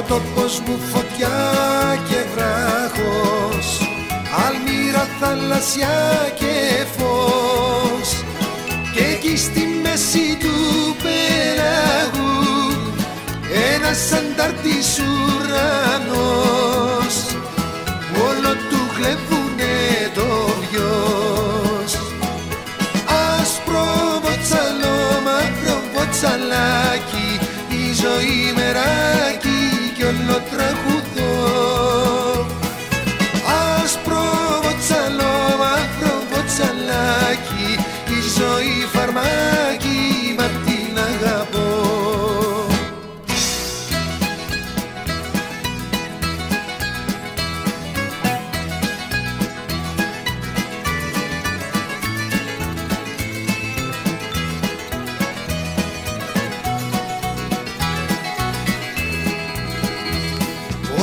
τόπος μου φωτιά και βράχος, αλμύρα θαλασσιά και φως, και εκεί στη μέση του πέραγου ένας αντάρτης ουρανός που όλο του κλέβουνε το βιος. Άσπρο βοτσαλό, μαύρο βοτσαλάκι, η ζωή μεράκι κι όλο τραγουδό. Άσπρο βοτσαλό, μαύρο βοτσαλάκι, η ζωή φαρμάκι, μα την αγαπώ.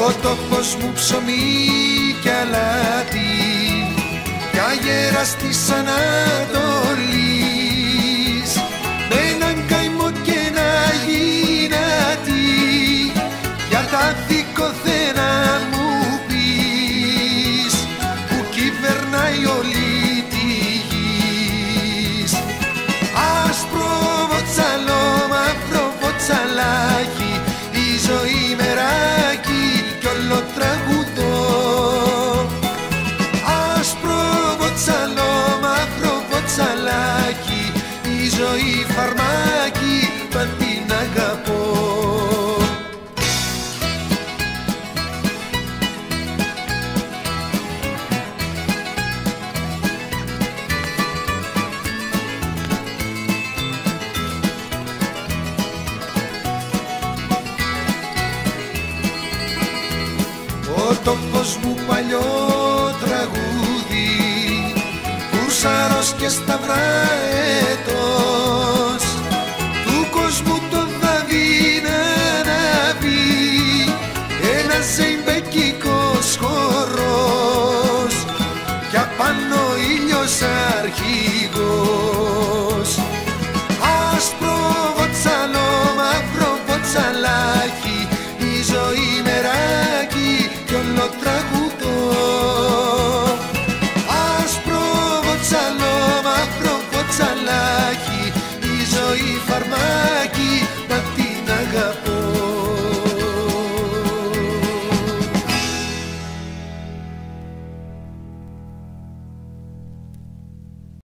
Ο τόπος μου ψωμί κι αλάτι, κι αγέρας της Ανατολής, με έναν καημό και ένα γυνάτι, για τα δικοθένα μου πεις, που κυβερνάει όλη τη γης. Άσπρο βοτσαλό, μαύρο βοτσαλάκι, η ζωή μεράκι κι όλο τραγουδό. Άσπρο βοτσαλό, μαύρο βοτσαλάκι, η ζωή φαρμάκι, μα την αγαπώ. Ο τόπος μου παλιό τραγούδι, κουρσάρος και σταυρά